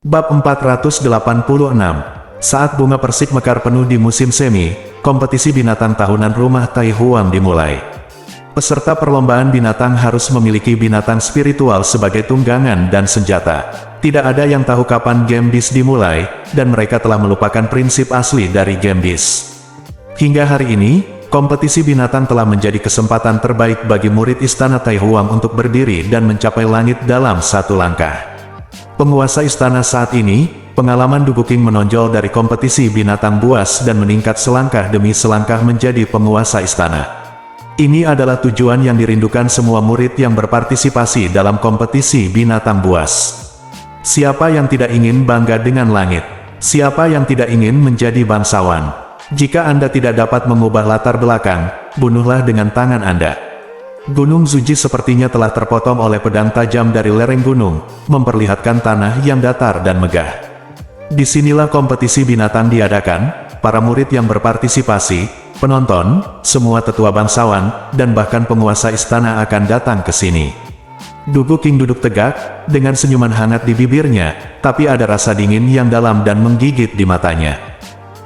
Bab 486. Saat bunga persik mekar penuh di musim semi, kompetisi binatang tahunan rumah Tai Huang dimulai. Peserta perlombaan binatang harus memiliki binatang spiritual sebagai tunggangan dan senjata. Tidak ada yang tahu kapan game bis dimulai, dan mereka telah melupakan prinsip asli dari game bis. Hingga hari ini, kompetisi binatang telah menjadi kesempatan terbaik bagi murid istana Tai Huang untuk berdiri dan mencapai langit dalam satu langkah. Penguasa istana saat ini, pengalaman Dubu King menonjol dari kompetisi binatang buas dan meningkat selangkah demi selangkah menjadi penguasa istana. Ini adalah tujuan yang dirindukan semua murid yang berpartisipasi dalam kompetisi binatang buas. Siapa yang tidak ingin bangga dengan langit? Siapa yang tidak ingin menjadi bangsawan? Jika Anda tidak dapat mengubah latar belakang, bunuhlah dengan tangan Anda. Gunung Zuji sepertinya telah terpotong oleh pedang tajam dari lereng gunung, memperlihatkan tanah yang datar dan megah. Disinilah kompetisi binatang diadakan, para murid yang berpartisipasi, penonton, semua tetua bangsawan, dan bahkan penguasa istana akan datang ke sini. Dubu King duduk tegak, dengan senyuman hangat di bibirnya, tapi ada rasa dingin yang dalam dan menggigit di matanya.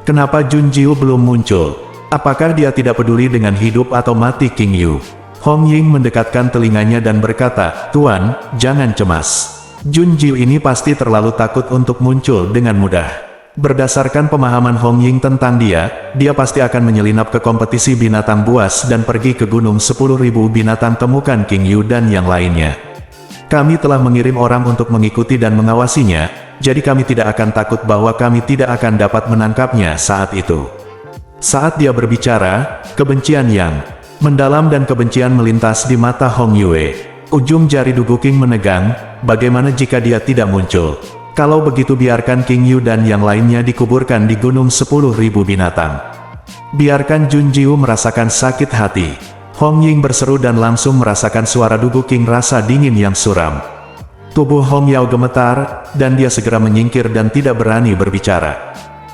Kenapa Jun Jiu belum muncul? Apakah dia tidak peduli dengan hidup atau mati King Yu? Hong Ying mendekatkan telinganya dan berkata, "Tuan, jangan cemas. Jun Jiu ini pasti terlalu takut untuk muncul dengan mudah." Berdasarkan pemahaman Hong Ying tentang dia pasti akan menyelinap ke kompetisi binatang buas dan pergi ke gunung 10.000 binatang temukan King Yu dan yang lainnya. Kami telah mengirim orang untuk mengikuti dan mengawasinya, jadi kami tidak akan takut bahwa kami tidak akan dapat menangkapnya saat itu. Saat dia berbicara, kebencian yang mendalam dan kebencian melintas di mata Hong Yue. Ujung jari Dubu King menegang, bagaimana jika dia tidak muncul? Kalau begitu biarkan King Yu dan yang lainnya dikuburkan di gunung 10.000 binatang. Biarkan Jun Jiu merasakan sakit hati. Hong Ying berseru dan langsung merasakan suara Dubu King rasa dingin yang suram. Tubuh Hong Yao gemetar, dan dia segera menyingkir dan tidak berani berbicara.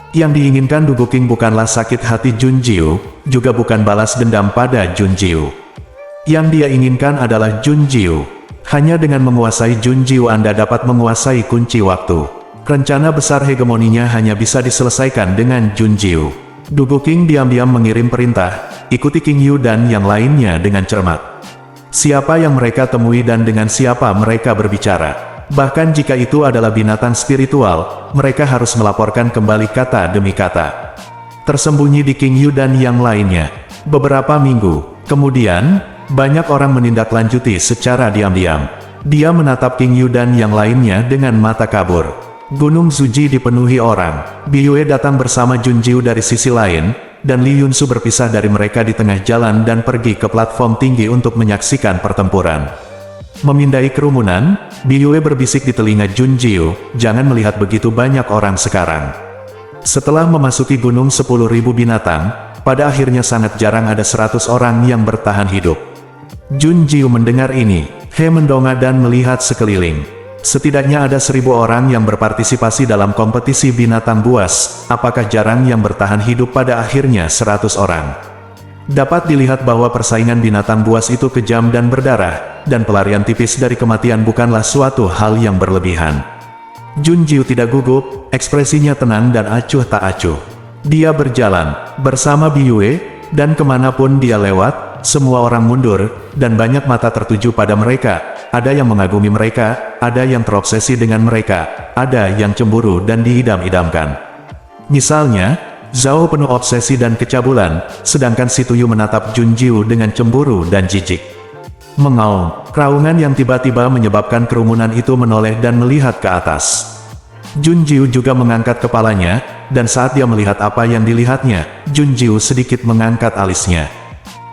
Yang diinginkan Dubu King bukanlah sakit hati Jun Jiu, juga bukan balas dendam pada Jun Jiu. Yang dia inginkan adalah Jun Jiu. Hanya dengan menguasai Jun Jiu Anda dapat menguasai kunci waktu. Rencana besar hegemoninya hanya bisa diselesaikan dengan Jun Jiu. Dubu King diam-diam mengirim perintah, ikuti King Yu dan yang lainnya dengan cermat. Siapa yang mereka temui dan dengan siapa mereka berbicara. Bahkan jika itu adalah binatang spiritual, mereka harus melaporkan kembali kata demi kata. Tersembunyi di King Yu dan yang lainnya. Beberapa minggu kemudian, banyak orang menindaklanjuti secara diam-diam. Dia menatap King Yu dan yang lainnya dengan mata kabur. Gunung Zuji dipenuhi orang. Biyue datang bersama Jun Jiu dari sisi lain, dan Li Yunsu berpisah dari mereka di tengah jalan dan pergi ke platform tinggi untuk menyaksikan pertempuran. Memindai kerumunan, Biyue berbisik di telinga Jun Jiu, "Jangan melihat begitu banyak orang sekarang." Setelah memasuki gunung 10.000 binatang, pada akhirnya sangat jarang ada 100 orang yang bertahan hidup. Jun Jiu mendengar ini, He mendongak dan melihat sekeliling. Setidaknya ada 1.000 orang yang berpartisipasi dalam kompetisi binatang buas, apakah jarang yang bertahan hidup pada akhirnya 100 orang? Dapat dilihat bahwa persaingan binatang buas itu kejam dan berdarah, dan pelarian tipis dari kematian bukanlah suatu hal yang berlebihan. Jun Jiu tidak gugup, ekspresinya tenang dan acuh tak acuh. Dia berjalan bersama Biyue, dan kemanapun dia lewat, semua orang mundur, dan banyak mata tertuju pada mereka. Ada yang mengagumi mereka, ada yang terobsesi dengan mereka, ada yang cemburu dan diidam-idamkan. Misalnya, Zhao penuh obsesi dan kecabulan, sedangkan si Tuyu menatap Jun Jiu dengan cemburu dan jijik. Mengaum, keraungan yang tiba-tiba menyebabkan kerumunan itu menoleh dan melihat ke atas. Jun Jiu juga mengangkat kepalanya, dan saat dia melihat apa yang dilihatnya, Jun Jiu sedikit mengangkat alisnya.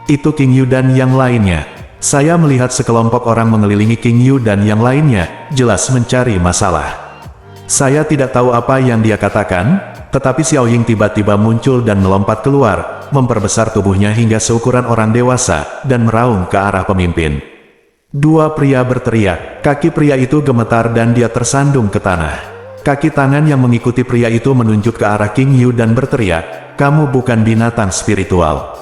"Itu King Yu dan yang lainnya." Saya melihat sekelompok orang mengelilingi King Yu dan yang lainnya, jelas mencari masalah. Saya tidak tahu apa yang dia katakan, tetapi Xiao Ying tiba-tiba muncul dan melompat keluar, memperbesar tubuhnya hingga seukuran orang dewasa, dan meraung ke arah pemimpin. Dua pria berteriak, kaki pria itu gemetar dan dia tersandung ke tanah. Kaki tangan yang mengikuti pria itu menunjuk ke arah King Yu dan berteriak, "Kamu bukan binatang spiritual.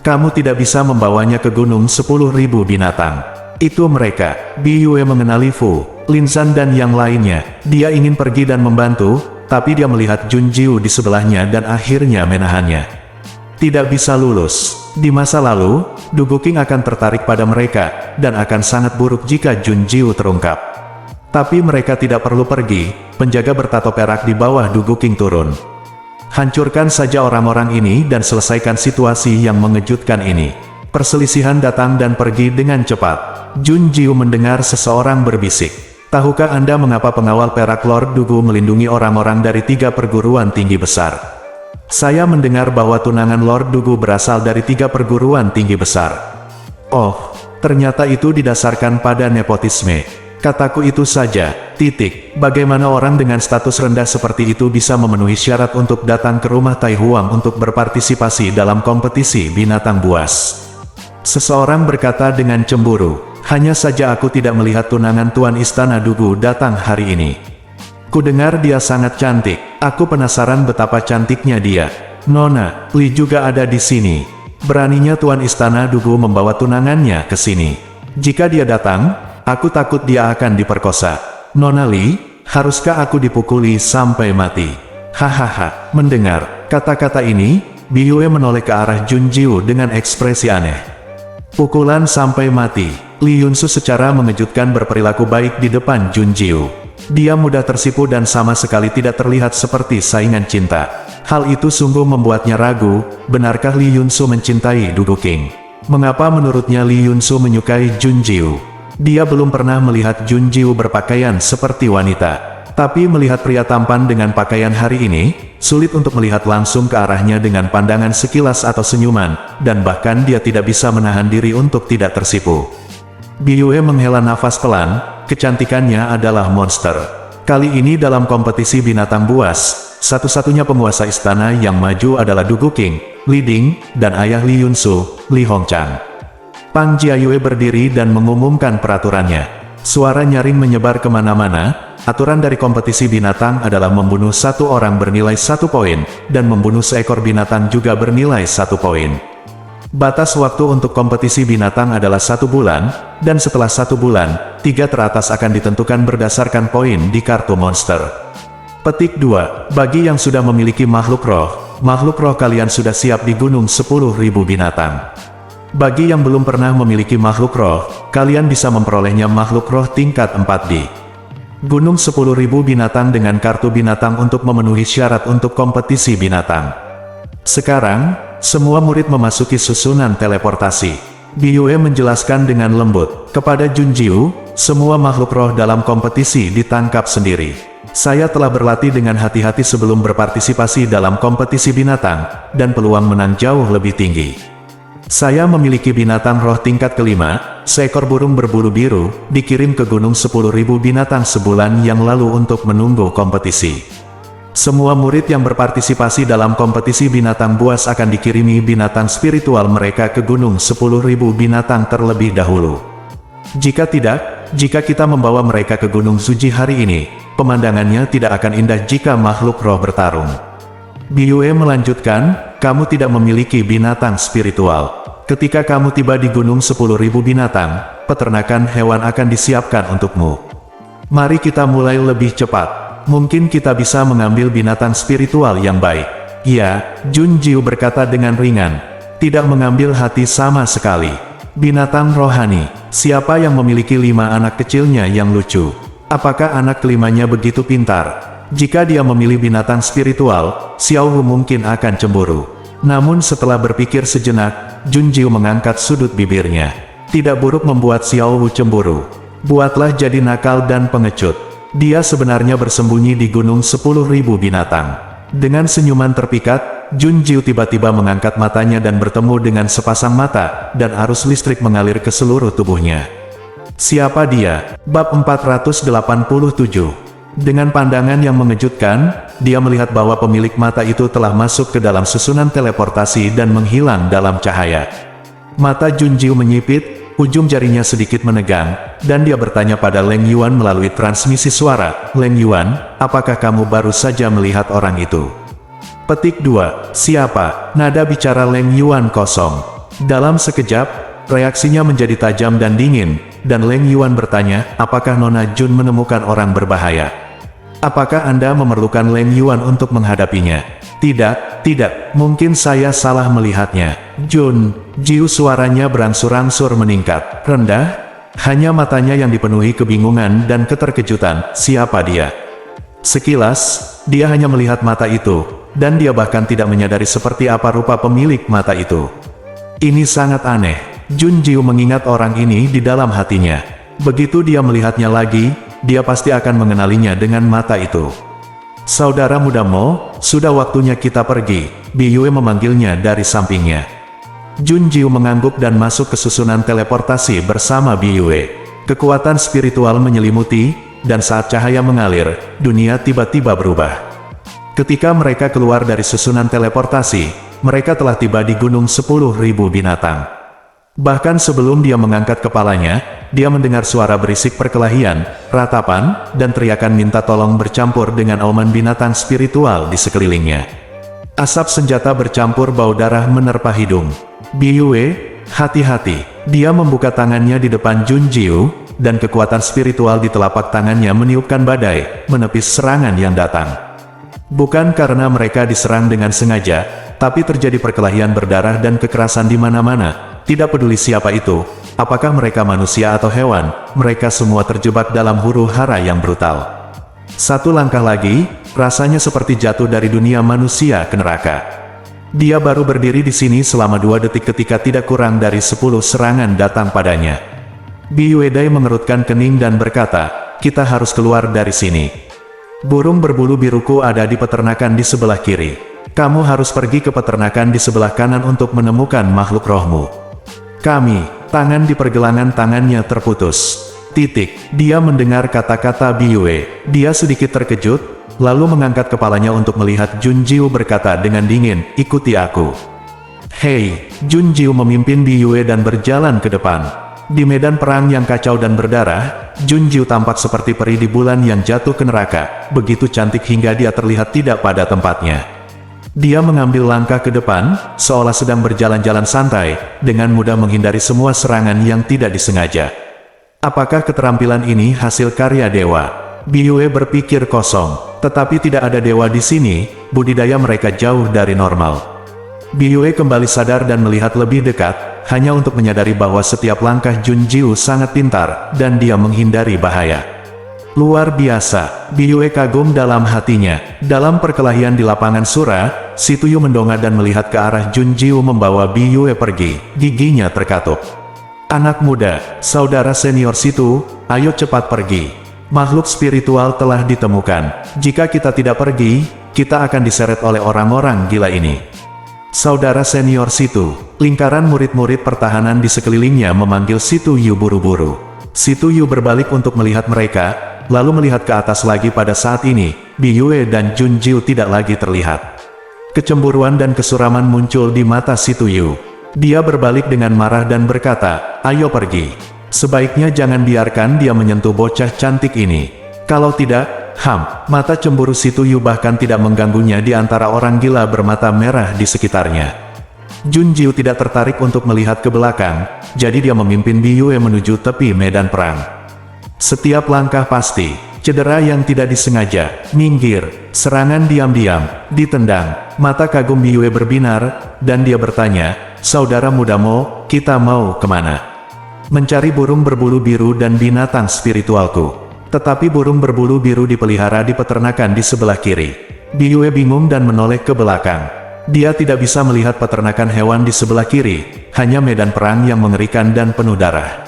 Kamu tidak bisa membawanya ke gunung 10.000 binatang. Itu mereka." Biyue mengenali Fu Lin Zhan dan yang lainnya. Dia ingin pergi dan membantu, tapi dia melihat Jun Jiu di sebelahnya dan akhirnya menahannya. Tidak bisa lulus. Di masa lalu, Du Guqing akan tertarik pada mereka, dan akan sangat buruk jika Jun Jiu terungkap. Tapi mereka tidak perlu pergi, penjaga bertato perak di bawah Du Guqing turun. Hancurkan saja orang-orang ini dan selesaikan situasi yang mengejutkan ini. Perselisihan datang dan pergi dengan cepat. Jun Jiu mendengar seseorang berbisik. Tahukah Anda mengapa pengawal perak Lord Dugu melindungi orang-orang dari 3 perguruan tinggi besar? Saya mendengar bahwa tunangan Lord Dugu berasal dari 3 perguruan tinggi besar. Oh, ternyata itu didasarkan pada nepotisme. Kataku itu saja, titik. Bagaimana orang dengan status rendah seperti itu bisa memenuhi syarat untuk datang ke rumah Tai Huang untuk berpartisipasi dalam kompetisi binatang buas? Seseorang berkata dengan cemburu. Hanya saja aku tidak melihat tunangan Tuan Istana Dugu datang hari ini. Kudengar dia sangat cantik. Aku penasaran betapa cantiknya dia. Nona, Li juga ada di sini. Beraninya Tuan Istana Dugu membawa tunangannya ke sini. Jika dia datang, aku takut dia akan diperkosa. Nona Li, haruskah aku dipukuli sampai mati? Hahaha, mendengar kata-kata ini, Biyue menoleh ke arah Jun Jiu dengan ekspresi aneh. Pukulan sampai mati. Li Yunsu secara mengejutkan berperilaku baik di depan Jun Jiu. Dia mudah tersipu dan sama sekali tidak terlihat seperti saingan cinta. Hal itu sungguh membuatnya ragu, benarkah Li Yunsu mencintai Du Guqing? Mengapa menurutnya Li Yunsu menyukai Jun Jiu? Dia belum pernah melihat Jun Jiu berpakaian seperti wanita. Tapi melihat pria tampan dengan pakaian hari ini, sulit untuk melihat langsung ke arahnya dengan pandangan sekilas atau senyuman, dan bahkan dia tidak bisa menahan diri untuk tidak tersipu. Biyue menghela nafas pelan, kecantikannya adalah monster. Kali ini dalam kompetisi binatang buas, satu-satunya penguasa istana yang maju adalah Du Guqing, Li Ding, dan ayah Li Yunsu, Li Hongchang. Pang Jiayue berdiri dan mengumumkan peraturannya. Suara nyaring menyebar kemana-mana. Aturan dari kompetisi binatang adalah membunuh 1 orang bernilai 1 poin, dan membunuh seekor binatang juga bernilai 1 poin. Batas waktu untuk kompetisi binatang adalah 1 bulan, dan setelah 1 bulan, 3 teratas akan ditentukan berdasarkan poin di kartu monster. Petik 2. Bagi yang sudah memiliki makhluk roh kalian sudah siap di gunung 10.000 binatang. Bagi yang belum pernah memiliki makhluk roh, kalian bisa memperolehnya makhluk roh tingkat 4D. Gunung 10.000 binatang dengan kartu binatang untuk memenuhi syarat untuk kompetisi binatang. Sekarang, semua murid memasuki susunan teleportasi. Biyue menjelaskan dengan lembut. Kepada Jun Jiu, semua makhluk roh dalam kompetisi ditangkap sendiri. Saya telah berlatih dengan hati-hati sebelum berpartisipasi dalam kompetisi binatang, dan peluang menang jauh lebih tinggi. Saya memiliki binatang roh tingkat kelima, seekor burung berbulu biru, dikirim ke gunung 10.000 binatang sebulan yang lalu untuk menunggu kompetisi. Semua murid yang berpartisipasi dalam kompetisi binatang buas akan dikirimi binatang spiritual mereka ke gunung 10.000 binatang terlebih dahulu. Jika tidak, jika kita membawa mereka ke gunung Suji hari ini, pemandangannya tidak akan indah jika makhluk roh bertarung. Biyue melanjutkan, kamu tidak memiliki binatang spiritual. Ketika kamu tiba di gunung 10.000 binatang, peternakan hewan akan disiapkan untukmu. Mari kita mulai lebih cepat. Mungkin kita bisa mengambil binatang spiritual yang baik. Ya, Jun Jiu berkata dengan ringan. Tidak mengambil hati sama sekali. Binatang rohani. Siapa yang memiliki 5 anak kecilnya yang lucu? Apakah anak kelimanya begitu pintar? Jika dia memilih binatang spiritual, Xiao Hu mungkin akan cemburu. Namun setelah berpikir sejenak, Jun Jiu mengangkat sudut bibirnya. Tidak buruk membuat Xiao Hu cemburu. Buatlah jadi nakal dan pengecut. Dia sebenarnya bersembunyi di gunung 10.000 binatang. Dengan senyuman terpikat, Jun Jiu tiba-tiba mengangkat matanya dan bertemu dengan sepasang mata, dan arus listrik mengalir ke seluruh tubuhnya. Siapa dia? Bab 487. Dengan pandangan yang mengejutkan, dia melihat bahwa pemilik mata itu telah masuk ke dalam susunan teleportasi dan menghilang dalam cahaya. Mata Jun Jiu menyipit, ujung jarinya sedikit menegang, dan dia bertanya pada Leng Yuan melalui transmisi suara, Leng Yuan, apakah kamu baru saja melihat orang itu? Petik 2. Siapa? Nada bicara Leng Yuan kosong. Dalam sekejap, reaksinya menjadi tajam dan dingin. dan Leng Yuan bertanya, apakah Nona Jun menemukan orang berbahaya? Apakah Anda memerlukan Leng Yuan untuk menghadapinya? Tidak, mungkin saya salah melihatnya. Jun Jiu, suaranya berangsur-angsur meningkat, rendah, hanya matanya yang dipenuhi kebingungan dan keterkejutan. Siapa dia? Sekilas, dia hanya melihat mata itu, dan dia bahkan tidak menyadari seperti apa rupa pemilik mata itu. Ini sangat aneh. Jun Jiu mengingat orang ini di dalam hatinya. Begitu dia melihatnya lagi, dia pasti akan mengenalinya dengan mata itu. Saudara muda Mo, sudah waktunya kita pergi, Bi Yue memanggilnya dari sampingnya. Jun Jiu mengangguk dan masuk ke susunan teleportasi bersama Bi Yue. Kekuatan spiritual menyelimuti, dan saat cahaya mengalir, dunia tiba-tiba berubah. Ketika mereka keluar dari susunan teleportasi, mereka telah tiba di Gunung 10.000 Binatang. Bahkan sebelum dia mengangkat kepalanya, dia mendengar suara berisik perkelahian, ratapan, dan teriakan minta tolong bercampur dengan auman binatang spiritual di sekelilingnya. Asap senjata bercampur bau darah menerpa hidung. Bi Yue, hati-hati. Dia membuka tangannya di depan Jun Jiu, dan kekuatan spiritual di telapak tangannya meniupkan badai, menepis serangan yang datang. Bukan karena mereka diserang dengan sengaja, tapi terjadi perkelahian berdarah dan kekerasan di mana-mana. Tidak peduli siapa itu, apakah mereka manusia atau hewan, mereka semua terjebak dalam huru-hara yang brutal. Satu langkah lagi, rasanya seperti jatuh dari dunia manusia ke neraka. Dia baru berdiri di sini selama 2 detik ketika tidak kurang dari 10 serangan datang padanya. Bi Yuedai mengerutkan kening dan berkata, kita harus keluar dari sini. Burung berbulu biruku ada di peternakan di sebelah kiri. Kamu harus pergi ke peternakan di sebelah kanan untuk menemukan makhluk rohmu. Tangan di pergelangan tangannya terputus. Dia mendengar kata-kata Bi Yue. Dia sedikit terkejut, lalu mengangkat kepalanya untuk melihat Jun Jiu berkata dengan dingin, ikuti aku. Hei, Jun Jiu memimpin Bi Yue dan berjalan ke depan. Di medan perang yang kacau dan berdarah, Jun Jiu tampak seperti peri di bulan yang jatuh ke neraka, begitu cantik hingga dia terlihat tidak pada tempatnya. Dia mengambil langkah ke depan, seolah sedang berjalan-jalan santai, dengan mudah menghindari semua serangan yang tidak disengaja. Apakah keterampilan ini hasil karya dewa? Bi Yue berpikir kosong, tetapi tidak ada dewa di sini, budidaya mereka jauh dari normal. Bi Yue kembali sadar dan melihat lebih dekat, hanya untuk menyadari bahwa setiap langkah Jun Jiu sangat pintar, dan dia menghindari bahaya. Luar biasa, Bi Yue kagum dalam hatinya. Dalam perkelahian di lapangan Sura, Si Tuyu mendongak dan melihat ke arah Jun Jiu membawa Bi Yue pergi, giginya terkatup. Anak muda, saudara senior situ, ayo cepat pergi. Makhluk spiritual telah ditemukan. Jika kita tidak pergi, kita akan diseret oleh orang-orang gila ini. Saudara senior situ, lingkaran murid-murid pertahanan di sekelilingnya memanggil Si Tuyu buru-buru. Si Tuyu berbalik untuk melihat mereka, lalu melihat ke atas lagi. Pada saat ini, Bi Yue dan Jun Jiu tidak lagi terlihat. Kecemburuan dan kesuraman muncul di mata Si Tuyu. Dia berbalik dengan marah dan berkata, ayo pergi. Sebaiknya jangan biarkan dia menyentuh bocah cantik ini. Kalau tidak, mata cemburu Si Tuyu bahkan tidak mengganggunya di antara orang gila bermata merah di sekitarnya. Jun Jiu tidak tertarik untuk melihat ke belakang, jadi dia memimpin Bi Yue menuju tepi medan perang. Setiap langkah pasti, cedera yang tidak disengaja, minggir, serangan diam-diam, ditendang. Mata kagum Bi Yue berbinar, dan dia bertanya, saudara muda Mo, kita mau kemana? Mencari burung berbulu biru dan binatang spiritualku. Tetapi burung berbulu biru dipelihara di peternakan di sebelah kiri. Bi Yue bingung dan menoleh ke belakang. Dia tidak bisa melihat peternakan hewan di sebelah kiri, hanya medan perang yang mengerikan dan penuh darah.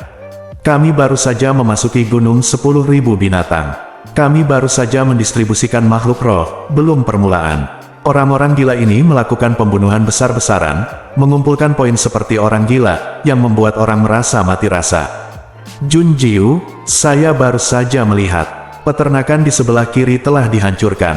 Kami baru saja memasuki Gunung 10.000 Binatang. Kami baru saja mendistribusikan makhluk roh, belum permulaan. Orang-orang gila ini melakukan pembunuhan besar-besaran, mengumpulkan poin seperti orang gila, yang membuat orang merasa mati rasa. Jun Jiu, saya baru saja melihat. Peternakan di sebelah kiri telah dihancurkan.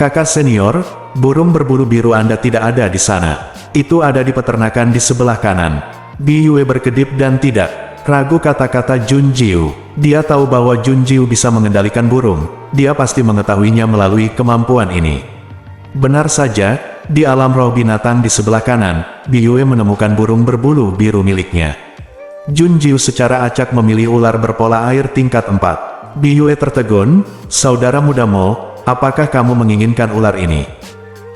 Kakak senior, burung berbulu biru Anda tidak ada di sana. Itu ada di peternakan di sebelah kanan. Bi Yue berkedip dan tidak ragu kata-kata Jun Jiu. Dia tahu bahwa Jun Jiu bisa mengendalikan burung. Dia pasti mengetahuinya melalui kemampuan ini. Benar saja, di alam roh binatang di sebelah kanan, Bi Yue menemukan burung berbulu biru miliknya. Junjiu secara acak memilih ular berpola air tingkat 4. Biyue tertegun, "Saudara muda Mo, apakah kamu menginginkan ular ini?"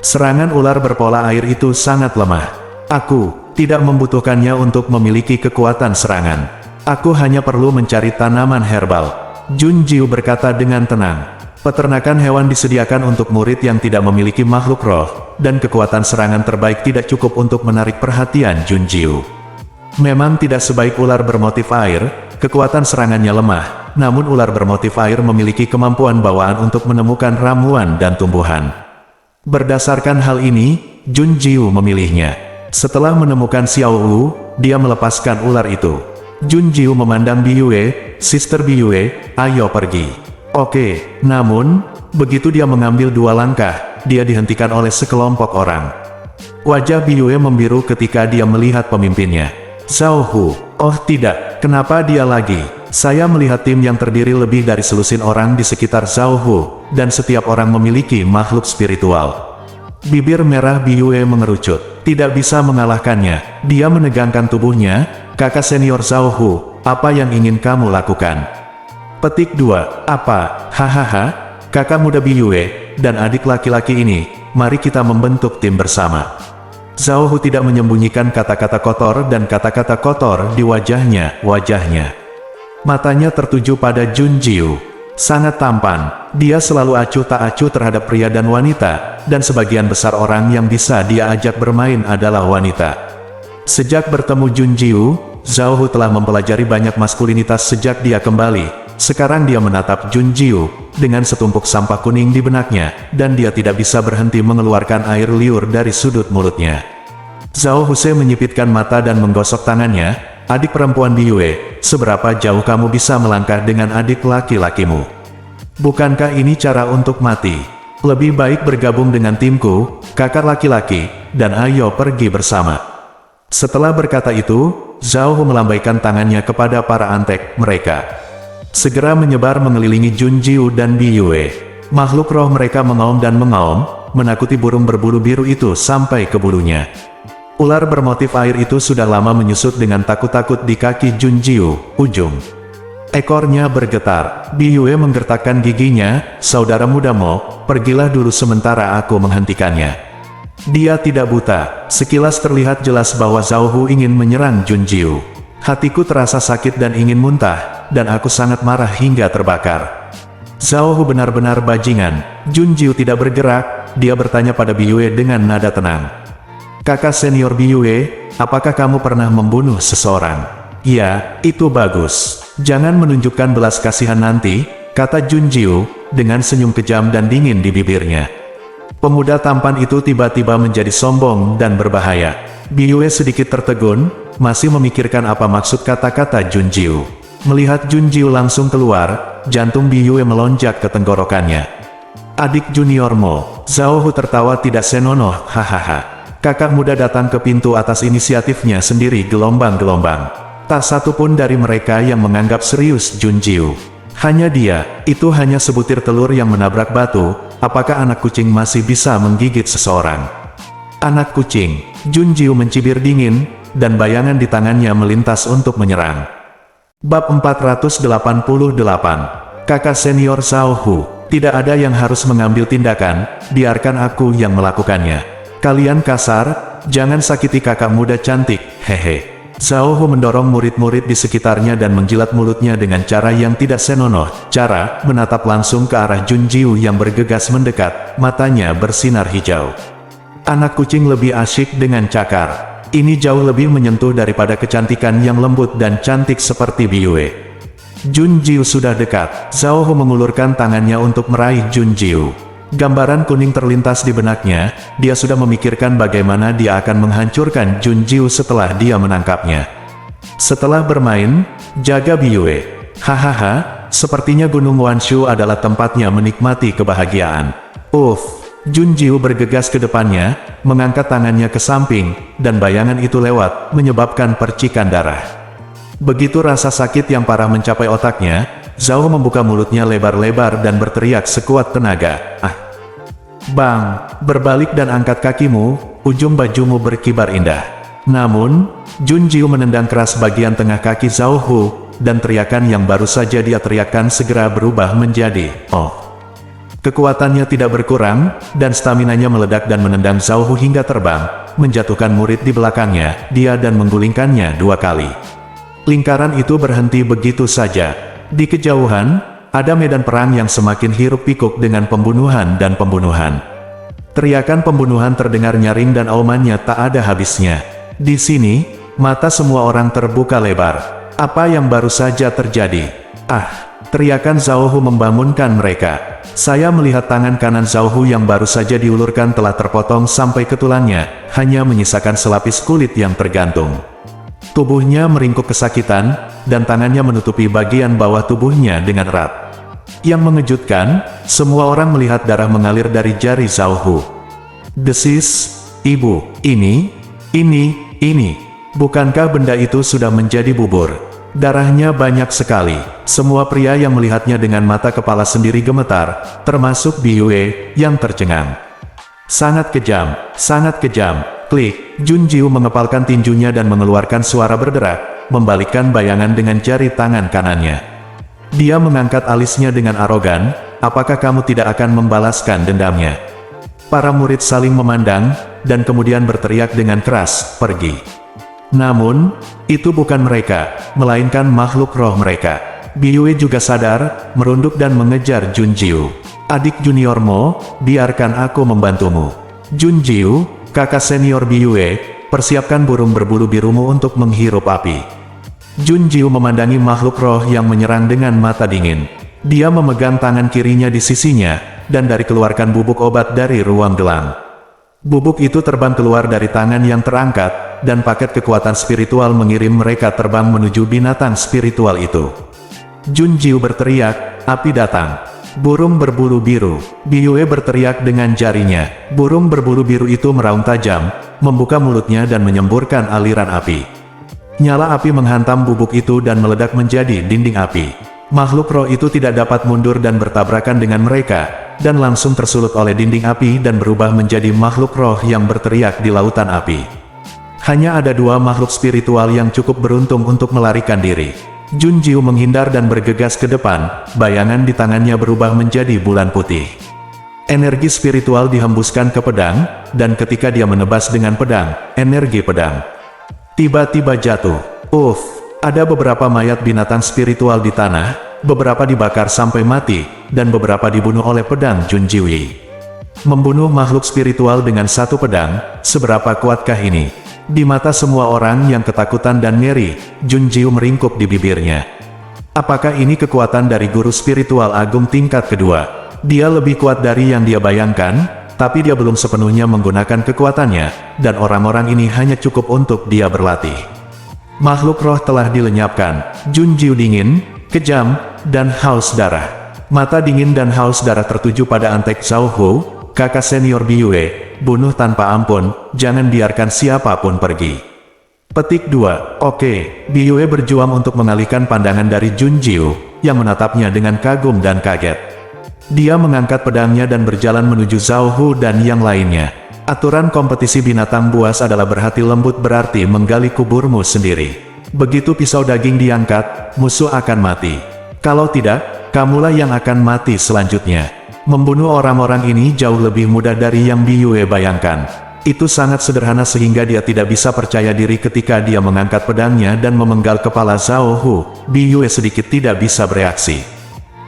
Serangan ular berpola air itu sangat lemah. Aku tidak membutuhkannya untuk memiliki kekuatan serangan. Aku hanya perlu mencari tanaman herbal. Junjiu berkata dengan tenang. Peternakan hewan disediakan untuk murid yang tidak memiliki makhluk roh, dan kekuatan serangan terbaik tidak cukup untuk menarik perhatian Junjiu. Memang tidak sebaik ular bermotif air, kekuatan serangannya lemah, namun ular bermotif air memiliki kemampuan bawaan untuk menemukan ramuan dan tumbuhan. Berdasarkan hal ini, Junjiu memilihnya. Setelah menemukan Xiao Wu, dia melepaskan ular itu. Junjiu memandang Biyue, "Sister Biyue, ayo pergi." Oke, namun, begitu dia mengambil 2 langkah, dia dihentikan oleh sekelompok orang. Wajah Biyue membiru ketika dia melihat pemimpinnya. Zhao Hu, "Oh tidak, kenapa dia lagi?" Saya melihat tim yang terdiri lebih dari selusin orang di sekitar Zhao Hu, dan setiap orang memiliki makhluk spiritual. Bibir merah Biyue mengerucut. Tidak bisa mengalahkannya. Dia menegangkan tubuhnya. "Kakak senior Zhao Hu, apa yang ingin kamu lakukan?" Petik 2. Apa? Hahaha. Kakak muda Biyue, dan adik laki-laki ini, mari kita membentuk tim bersama. Zhao Hu tidak menyembunyikan kata-kata kotor dan kata-kata kotor di wajahnya. Matanya tertuju pada Junjiu. Sangat tampan, dia selalu acuh tak acuh terhadap pria dan wanita, dan sebagian besar orang yang bisa dia ajak bermain adalah wanita. Sejak bertemu Junjiu, Zhao Hu telah mempelajari banyak maskulinitas sejak dia kembali. Sekarang dia menatap Junjiu, dengan setumpuk sampah kuning di benaknya, dan dia tidak bisa berhenti mengeluarkan air liur dari sudut mulutnya. Zhao Husei menyipitkan mata dan menggosok tangannya. "Adik perempuan Biyue, seberapa jauh kamu bisa melangkah dengan adik laki-lakimu? Bukankah ini cara untuk mati? Lebih baik bergabung dengan timku, kakak laki-laki, dan ayo pergi bersama." Setelah berkata itu, Zhao Hu melambaikan tangannya kepada para antek mereka. Segera menyebar mengelilingi Junjiu dan Biyue. Makhluk roh mereka mengaum dan mengaum, menakuti burung berbulu biru itu sampai ke bulunya. Ular bermotif air itu sudah lama menyusut dengan takut-takut di kaki Junjiu, ujung ekornya bergetar. Biyue menggertakkan giginya, "Saudara muda Mo, pergilah dulu sementara aku menghentikannya." Dia tidak buta, sekilas terlihat jelas bahwa Zhao Hu ingin menyerang Junjiu. "Hatiku terasa sakit dan ingin muntah, dan aku sangat marah hingga terbakar." Zhao Hu benar-benar bajingan. Junjiu tidak bergerak, dia bertanya pada Biyue dengan nada tenang. "Kakak senior Biyue, apakah kamu pernah membunuh seseorang?" "Ya, itu bagus. Jangan menunjukkan belas kasihan nanti," kata Junjiu, dengan senyum kejam dan dingin di bibirnya. Pemuda tampan itu tiba-tiba menjadi sombong dan berbahaya. Biyue sedikit tertegun, masih memikirkan apa maksud kata-kata Junjiu. Melihat Junjiu langsung keluar, jantung Biyue melonjak ke tenggorokannya. "Adik junior Mo." Zhao Hu tertawa tidak senonoh, "Hahaha. Kakak muda datang ke pintu atas inisiatifnya sendiri gelombang-gelombang. Tak satu pun dari mereka yang menganggap serius Junjiu. Hanya dia, itu hanya sebutir telur yang menabrak batu. Apakah anak kucing masih bisa menggigit seseorang?" "Anak kucing." Junjiu mencibir dingin, dan bayangan di tangannya melintas untuk menyerang. Bab 488. Kakak senior Zhao Hu, tidak ada yang harus mengambil tindakan, biarkan aku yang melakukannya. Kalian kasar, jangan sakiti kakak muda cantik, hehe. Zhao Hu mendorong murid-murid di sekitarnya dan menjilat mulutnya dengan cara yang tidak senonoh, cara menatap langsung ke arah Junjiu yang bergegas mendekat, matanya bersinar hijau. "Anak kucing lebih asyik dengan cakar. Ini jauh lebih menyentuh daripada kecantikan yang lembut dan cantik seperti Biyue." Junjiu sudah dekat. Zhao Hu mengulurkan tangannya untuk meraih Junjiu. Gambaran kuning terlintas di benaknya, dia sudah memikirkan bagaimana dia akan menghancurkan Junjiu setelah dia menangkapnya. Setelah bermain, jaga Biyue. Hahaha, sepertinya Gunung Wanshu adalah tempatnya menikmati kebahagiaan. Junjiu bergegas ke depannya, mengangkat tangannya ke samping, dan bayangan itu lewat, menyebabkan percikan darah. Begitu rasa sakit yang parah mencapai otaknya, Zhao membuka mulutnya lebar-lebar dan berteriak sekuat tenaga. "Ah!" Bang! Berbalik dan angkat kakimu, ujung bajumu berkibar indah. Namun, Jun Jiu menendang keras bagian tengah kaki Zhao Hu, dan teriakan yang baru saja dia teriakkan segera berubah menjadi, "Oh!" Kekuatannya tidak berkurang, dan staminanya meledak dan menendang Zhao Hu hingga terbang, menjatuhkan murid di belakangnya, dia dan menggulingkannya 2 kali. Lingkaran itu berhenti begitu saja. Di kejauhan, ada medan perang yang semakin hiruk-pikuk dengan pembunuhan dan pembunuhan. Teriakan pembunuhan terdengar nyaring dan aumannya tak ada habisnya. Di sini, mata semua orang terbuka lebar. Apa yang baru saja terjadi? Ah! Teriakan Zhao Hu membangunkan mereka. Saya melihat tangan kanan Zhao Hu yang baru saja diulurkan telah terpotong sampai ke tulangnya, hanya menyisakan selapis kulit yang tergantung. Tubuhnya meringkuk kesakitan, dan tangannya menutupi bagian bawah tubuhnya dengan erat. Yang mengejutkan, semua orang melihat darah mengalir dari jari Zhao Hu. Desis, "Ibu, ini. Bukankah benda itu sudah menjadi bubur?" Darahnya banyak sekali. Semua pria yang melihatnya dengan mata kepala sendiri gemetar, termasuk Biyue, yang tercengang. Sangat kejam, sangat kejam. Klik, Jun Jiu mengepalkan tinjunya dan mengeluarkan suara berderak, membalikkan bayangan dengan jari tangan kanannya. Dia mengangkat alisnya dengan arogan, "Apakah kamu tidak akan membalaskan dendamnya?" Para murid saling memandang, dan kemudian berteriak dengan keras, "Pergi!" Namun, itu bukan mereka, melainkan makhluk roh mereka. Biyue juga sadar, merunduk dan mengejar Jun Jiu. "Adik junior Mo, biarkan aku membantumu." "Jun Jiu, kakak senior Biyue, persiapkan burung berbulu birumu untuk menghirup api." Jun Jiu memandangi makhluk roh yang menyerang dengan mata dingin. Dia memegang tangan kirinya di sisinya, dan keluarkan bubuk obat dari ruang gelang. Bubuk itu terbang keluar dari tangan yang terangkat, dan paket kekuatan spiritual mengirim mereka terbang menuju binatang spiritual itu. Jun Jiu berteriak, "Api datang!" "Burung berbulu biru!" Biyue berteriak dengan jarinya. Burung berbulu biru itu meraung tajam, membuka mulutnya dan menyemburkan aliran api. Nyala api menghantam bubuk itu dan meledak menjadi dinding api. Makhluk roh itu tidak dapat mundur dan bertabrakan dengan mereka, dan langsung tersulut oleh dinding api dan berubah menjadi makhluk roh yang berteriak di lautan api. Hanya ada 2 makhluk spiritual yang cukup beruntung untuk melarikan diri. Jun Jiu menghindar dan bergegas ke depan, bayangan di tangannya berubah menjadi bulan putih. Energi spiritual dihembuskan ke pedang, dan ketika dia menebas dengan pedang, energi pedang tiba-tiba jatuh. Ada beberapa mayat binatang spiritual di tanah, beberapa dibakar sampai mati, dan beberapa dibunuh oleh pedang Jun Jiu. Membunuh makhluk spiritual dengan 1 pedang, seberapa kuatkah ini? Di mata semua orang yang ketakutan dan ngeri, Jun Jiu meringkuk di bibirnya. Apakah ini kekuatan dari guru spiritual agung tingkat kedua? Dia lebih kuat dari yang dia bayangkan, tapi dia belum sepenuhnya menggunakan kekuatannya, dan orang-orang ini hanya cukup untuk dia berlatih. Makhluk roh telah dilenyapkan. Jun Jiu dingin, kejam, dan haus darah. Mata dingin dan haus darah tertuju pada Antek Zhao Hu, kakak senior Biyue. "Bunuh tanpa ampun, jangan biarkan siapapun pergi." Petik 2. Oke, Biyue berjuang untuk mengalihkan pandangan dari Jun Jiu, yang menatapnya dengan kagum dan kaget. Dia mengangkat pedangnya dan berjalan menuju Zhao Hu dan yang lainnya. Aturan kompetisi binatang buas adalah berhati lembut berarti menggali kuburmu sendiri. Begitu pisau daging diangkat, musuh akan mati. Kalau tidak, kamulah yang akan mati selanjutnya. Membunuh orang-orang ini jauh lebih mudah dari yang Biyue bayangkan. Itu sangat sederhana sehingga dia tidak bisa percaya diri ketika dia mengangkat pedangnya dan memenggal kepala Zhao Hu. Biyue sedikit tidak bisa bereaksi.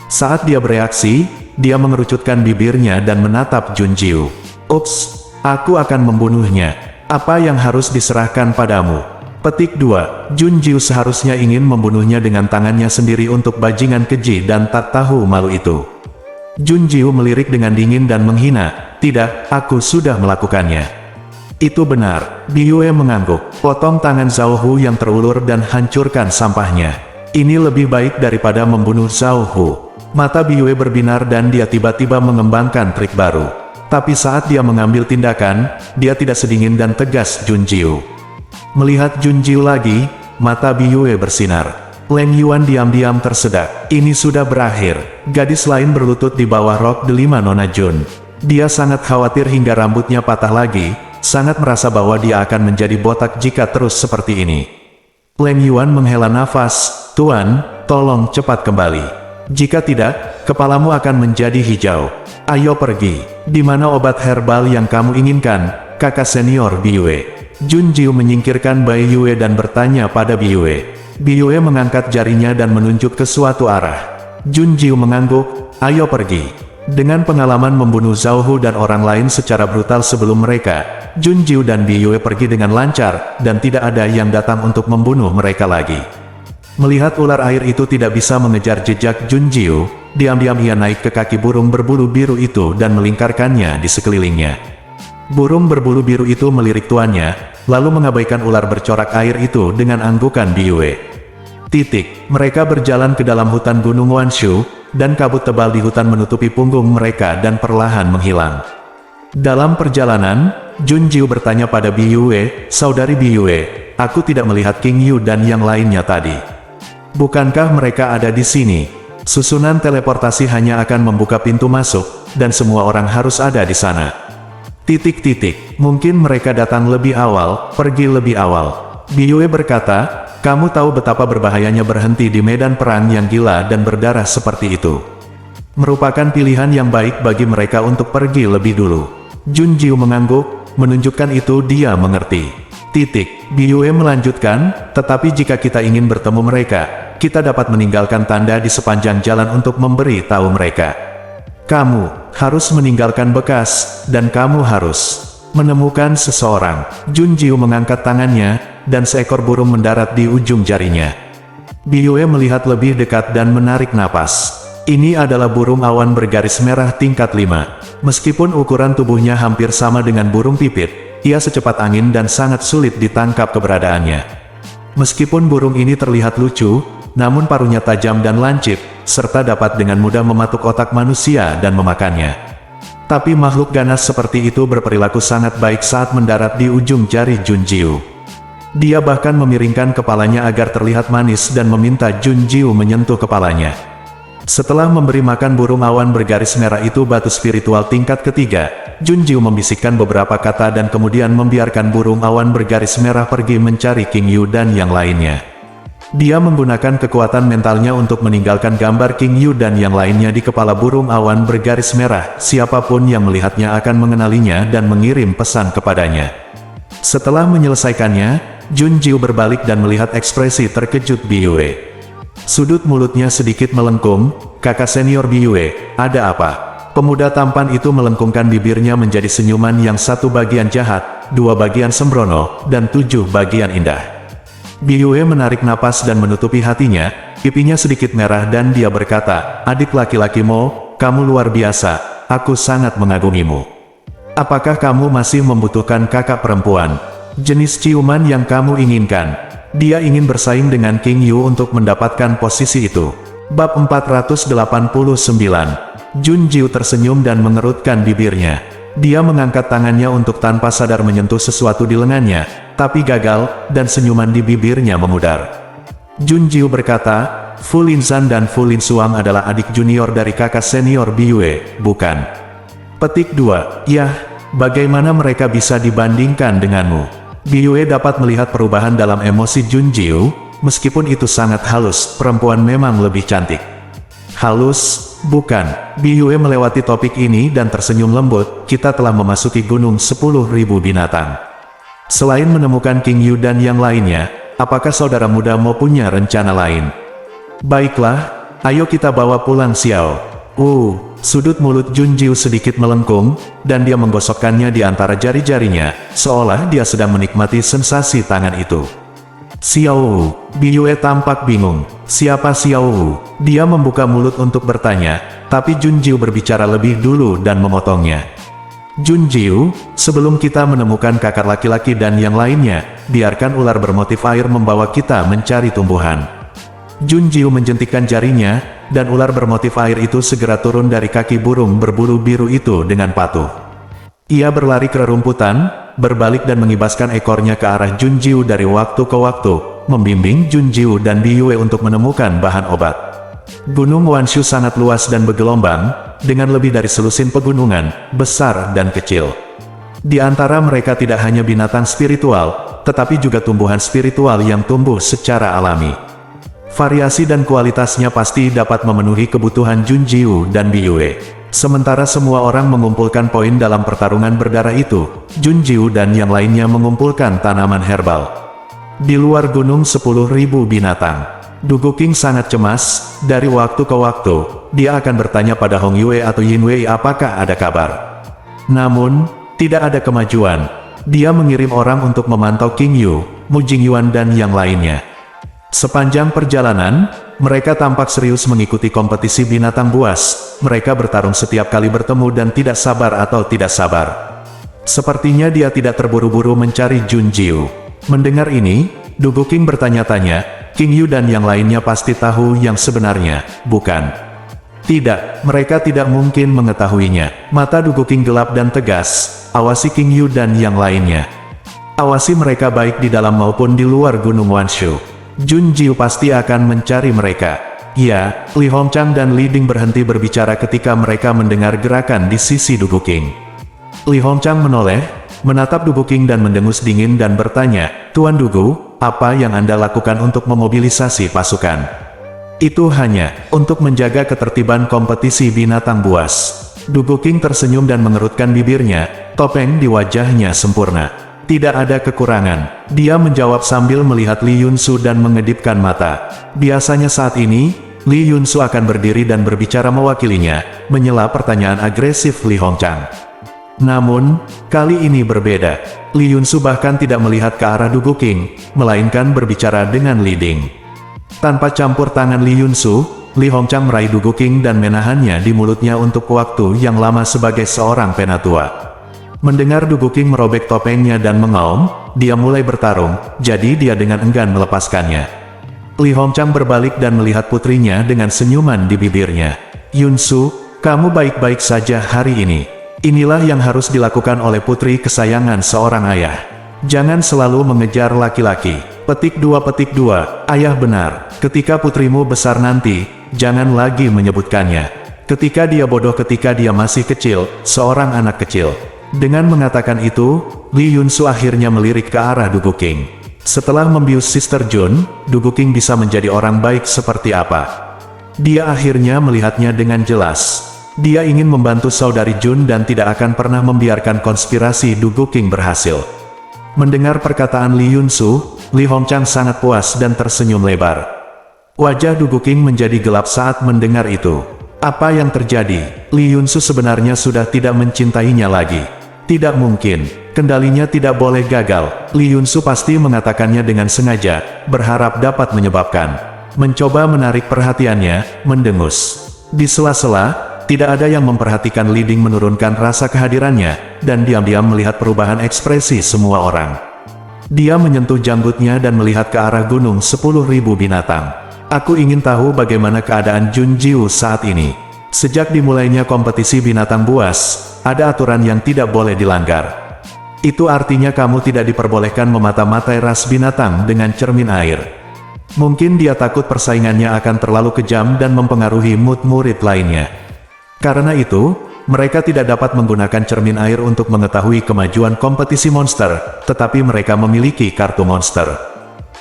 Saat dia bereaksi, dia mengerucutkan bibirnya dan menatap Jun Jiu. "Ups! Aku akan membunuhnya. Apa yang harus diserahkan padamu?" Petik 2. Jun Jiu seharusnya ingin membunuhnya dengan tangannya sendiri untuk bajingan keji dan tak tahu malu itu. Jun Jiu melirik dengan dingin dan menghina, "Tidak, aku sudah melakukannya." "Itu benar." Biyue mengangguk. "Potong tangan Zhao Hu yang terulur dan hancurkan sampahnya. Ini lebih baik daripada membunuh Zhao Hu." Mata Biyue berbinar dan dia tiba-tiba mengembangkan trik baru. Tapi saat dia mengambil tindakan, dia tidak sedingin dan tegas Jun Jiu. Melihat Jun Jiu lagi, mata Biyue bersinar. Leng Yuan diam-diam tersedak. Ini sudah berakhir. Gadis lain berlutut di bawah rok delima Nona Jun. Dia sangat khawatir hingga rambutnya patah lagi, sangat merasa bahwa dia akan menjadi botak jika terus seperti ini. Leng Yuan menghela nafas, "Tuan, tolong cepat kembali. Jika tidak, kepalamu akan menjadi hijau. Ayo pergi. Di mana obat herbal yang kamu inginkan, kakak senior Biyue?" Jun Jiu menyingkirkan Bai Yue dan bertanya pada Biyue. Biyue mengangkat jarinya dan menunjuk ke suatu arah. Jun Jiu mengangguk, "Ayo pergi." Dengan pengalaman membunuh Zhao Hu dan orang lain secara brutal sebelum mereka, Jun Jiu dan Biyue pergi dengan lancar, dan tidak ada yang datang untuk membunuh mereka lagi. Melihat ular air itu tidak bisa mengejar jejak Jun Jiu, diam-diam ia naik ke kaki burung berbulu biru itu dan melingkarkannya di sekelilingnya. Burung berbulu biru itu melirik tuannya, lalu mengabaikan ular bercorak air itu dengan anggukan Biyue. Mereka berjalan ke dalam hutan Gunung Wanshu, dan kabut tebal di hutan menutupi punggung mereka dan perlahan menghilang. Dalam perjalanan, Jun Jiu bertanya pada Biyue, "Saudari Biyue, aku tidak melihat King Yu dan yang lainnya tadi. Bukankah mereka ada di sini?" Susunan teleportasi hanya akan membuka pintu masuk, dan semua orang harus ada di sana. Mungkin mereka datang lebih awal, pergi lebih awal. Biyue berkata, "Kamu tahu betapa berbahayanya berhenti di medan perang yang gila dan berdarah seperti itu. Merupakan pilihan yang baik bagi mereka untuk pergi lebih dulu." Jun Jiu mengangguk, menunjukkan itu dia mengerti. Biyue melanjutkan, "Tetapi jika kita ingin bertemu mereka, kita dapat meninggalkan tanda di sepanjang jalan untuk memberi tahu mereka. Kamu harus meninggalkan bekas, dan kamu harus menemukan seseorang." Jun Jiu mengangkat tangannya, dan seekor burung mendarat di ujung jarinya. Biyue melihat lebih dekat dan menarik napas. Ini adalah burung awan bergaris merah tingkat 5. Meskipun ukuran tubuhnya hampir sama dengan burung pipit, ia secepat angin dan sangat sulit ditangkap keberadaannya. Meskipun burung ini terlihat lucu, namun paruhnya tajam dan lancip, serta dapat dengan mudah mematuk otak manusia dan memakannya. Tapi makhluk ganas seperti itu berperilaku sangat baik saat mendarat di ujung jari Jun Jiu. Dia bahkan memiringkan kepalanya agar terlihat manis dan meminta Jun Jiu menyentuh kepalanya. Setelah memberi makan burung awan bergaris merah itu batu spiritual tingkat ketiga, Jun Jiu membisikkan beberapa kata dan kemudian membiarkan burung awan bergaris merah pergi mencari King Yu dan yang lainnya. Dia menggunakan kekuatan mentalnya untuk meninggalkan gambar King Yu dan yang lainnya di kepala burung awan bergaris merah. Siapapun yang melihatnya akan mengenalinya dan mengirim pesan kepadanya. Setelah menyelesaikannya, Jun Jiu berbalik dan melihat ekspresi terkejut Biyue. Sudut mulutnya sedikit melengkung, "Kakak senior Biyue, ada apa?" Pemuda tampan itu melengkungkan bibirnya menjadi senyuman yang satu bagian jahat, dua bagian sembrono, dan 7 bagian indah. Biyue menarik napas dan menutupi hatinya, pipinya sedikit merah dan dia berkata, "Adik laki-laki Mo, kamu luar biasa, aku sangat mengagumimu. Apakah kamu masih membutuhkan kakak perempuan? Jenis ciuman yang kamu inginkan?" Dia ingin bersaing dengan King Yu untuk mendapatkan posisi itu. Bab 489. Jun Jiu tersenyum dan mengerutkan bibirnya. Dia mengangkat tangannya untuk tanpa sadar menyentuh sesuatu di lengannya, tapi gagal, dan senyuman di bibirnya memudar. Jun Jiu berkata, "Fu Linzan dan Fu Linsuang adalah adik junior dari kakak senior Biyue, bukan?" Petik 2. Yah, bagaimana mereka bisa dibandingkan denganmu? Biyue dapat melihat perubahan dalam emosi Jun Jiu, meskipun itu sangat halus, perempuan memang lebih cantik. Halus, bukan. Biyue melewati topik ini dan tersenyum lembut, "Kita telah memasuki gunung 10.000 binatang. Selain menemukan King Yu dan yang lainnya, apakah saudara muda mau punya rencana lain?" "Baiklah, ayo kita bawa pulang Xiao." Sudut mulut Jun Jiu sedikit melengkung, dan dia menggosokkannya di antara jari-jarinya, seolah dia sedang menikmati sensasi tangan itu. "Xiao." Biyue tampak bingung. "Siapa Xiao?" Dia membuka mulut untuk bertanya, tapi Jun Jiu berbicara lebih dulu dan memotongnya. "Jun Jiu, sebelum kita menemukan kakak laki-laki dan yang lainnya, biarkan ular bermotif air membawa kita mencari tumbuhan." Jun Jiu menjentikkan jarinya, dan ular bermotif air itu segera turun dari kaki burung berbulu biru itu dengan patuh. Ia berlari ke rerumputan, berbalik dan mengibaskan ekornya ke arah Jun Jiu dari waktu ke waktu, membimbing Jun Jiu dan Biyue untuk menemukan bahan obat. Gunung Wanshu sangat luas dan bergelombang, dengan lebih dari selusin pegunungan, besar dan kecil. Di antara mereka tidak hanya binatang spiritual, tetapi juga tumbuhan spiritual yang tumbuh secara alami. Variasi dan kualitasnya pasti dapat memenuhi kebutuhan Junjiu dan Biyue. Sementara semua orang mengumpulkan poin dalam pertarungan berdarah itu, Junjiu dan yang lainnya mengumpulkan tanaman herbal. Di luar gunung 10.000 binatang. Dugu King sangat cemas. Dari waktu ke waktu, dia akan bertanya pada Hong Yue atau Yin Wei apakah ada kabar. Namun, tidak ada kemajuan. Dia mengirim orang untuk memantau King Yu, Mu Jingyuan dan yang lainnya. Sepanjang perjalanan, mereka tampak serius mengikuti kompetisi binatang buas. Mereka bertarung setiap kali bertemu dan tidak sabar atau tidak sabar. Sepertinya dia tidak terburu-buru mencari Junjiu. Mendengar ini, Dugu King bertanya-tanya, King Yu dan yang lainnya pasti tahu yang sebenarnya, bukan? Tidak, mereka tidak mungkin mengetahuinya. Mata Dugu King gelap dan tegas. Awasi King Yu dan yang lainnya. Awasi mereka baik di dalam maupun di luar Gunung Wanshu. Junjiu pasti akan mencari mereka. Ya, Li Hongchang dan Li Ding berhenti berbicara ketika mereka mendengar gerakan di sisi Dugu King. Li Hongchang menoleh, menatap Dugu King dan mendengus dingin dan bertanya, Tuan Dugu, apa yang Anda lakukan untuk memobilisasi pasukan? Itu hanya untuk menjaga ketertiban kompetisi binatang buas. Dugu King tersenyum dan mengerutkan bibirnya, topeng di wajahnya sempurna. Tidak ada kekurangan. Dia menjawab sambil melihat Li Yunsu dan mengedipkan mata. Biasanya saat ini, Li Yunsu akan berdiri dan berbicara mewakilinya, menyela pertanyaan agresif Li Hongchang. Namun, kali ini berbeda. Li Yunsu bahkan tidak melihat ke arah Dugu King, melainkan berbicara dengan Li Ding. Tanpa campur tangan Li Yunsu, Li Hongchang meraih Dugu King dan menahannya di mulutnya untuk waktu yang lama sebagai seorang penatua. Mendengar Dugu King merobek topengnya dan mengaum, dia mulai bertarung, jadi dia dengan enggan melepaskannya. Li Hongchang berbalik dan melihat putrinya dengan senyuman di bibirnya. Yunsu, kamu baik-baik saja hari ini. Inilah yang harus dilakukan oleh putri kesayangan seorang ayah. Jangan selalu mengejar laki-laki. Petik 2, ayah benar. Ketika putrimu besar nanti, jangan lagi menyebutkannya. Ketika dia bodoh ketika dia masih kecil, seorang anak kecil. Dengan mengatakan itu, Li Yunsu akhirnya melirik ke arah Dugu King. Setelah membius Sister Jun, Dugu King bisa menjadi orang baik seperti apa. Dia akhirnya melihatnya dengan jelas. Dia ingin membantu saudari Jun dan tidak akan pernah membiarkan konspirasi Dugu King berhasil. Mendengar perkataan Li Yunsu, Li Hongchang sangat puas dan tersenyum lebar. Wajah Dugu King menjadi gelap saat mendengar itu. Apa yang terjadi? Li Yunsu sebenarnya sudah tidak mencintainya lagi. Tidak mungkin, kendalinya tidak boleh gagal. Li Yunsu pasti mengatakannya dengan sengaja, berharap dapat menyebabkan. Mencoba menarik perhatiannya, mendengus. Di sela-sela, tidak ada yang memperhatikan Li Ding menurunkan rasa kehadirannya, dan diam-diam melihat perubahan ekspresi semua orang. Dia menyentuh janggutnya dan melihat ke arah gunung 10.000 binatang. Aku ingin tahu bagaimana keadaan Junjiu saat ini. Sejak dimulainya kompetisi binatang buas, ada aturan yang tidak boleh dilanggar. Itu artinya kamu tidak diperbolehkan memata-matai ras binatang dengan cermin air. Mungkin dia takut persaingannya akan terlalu kejam dan mempengaruhi mood murid lainnya. Karena itu, mereka tidak dapat menggunakan cermin air untuk mengetahui kemajuan kompetisi monster, tetapi mereka memiliki kartu monster.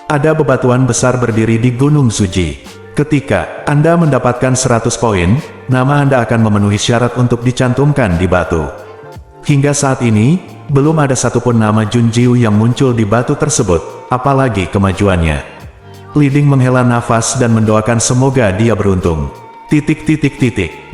Ada bebatuan besar berdiri di Gunung Suji. Ketika Anda mendapatkan 100 poin, nama Anda akan memenuhi syarat untuk dicantumkan di batu. Hingga saat ini, belum ada satupun nama Junjiu yang muncul di batu tersebut, apalagi kemajuannya. Li Ding menghela nafas dan mendoakan semoga dia beruntung.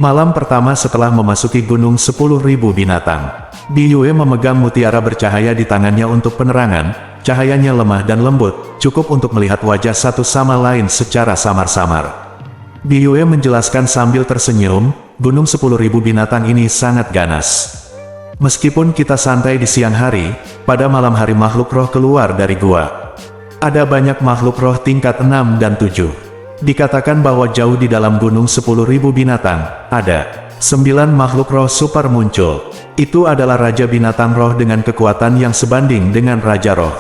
Malam pertama setelah memasuki gunung 10.000 binatang. Biyue memegang mutiara bercahaya di tangannya untuk penerangan. Cahayanya lemah dan lembut, cukup untuk melihat wajah satu sama lain secara samar-samar. Biyue menjelaskan sambil tersenyum, gunung 10.000 binatang ini sangat ganas. Meskipun kita santai di siang hari, pada malam hari makhluk roh keluar dari gua. Ada banyak makhluk roh tingkat 6 dan 7. Dikatakan bahwa jauh di dalam gunung 10.000 binatang, ada 9 makhluk roh super muncul. Itu adalah Raja Binatang Roh dengan kekuatan yang sebanding dengan Raja Roh.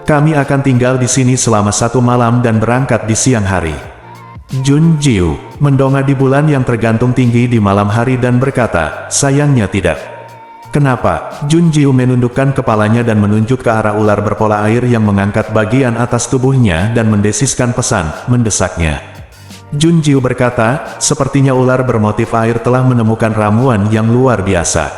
Kami akan tinggal di sini selama 1 malam dan berangkat di siang hari. Junjiu mendongak di bulan yang tergantung tinggi di malam hari dan berkata, sayangnya tidak. Kenapa? Jun Jiu menundukkan kepalanya dan menunjuk ke arah ular berpola air yang mengangkat bagian atas tubuhnya dan mendesiskan pesan, mendesaknya. Jun Jiu berkata, sepertinya ular bermotif air telah menemukan ramuan yang luar biasa.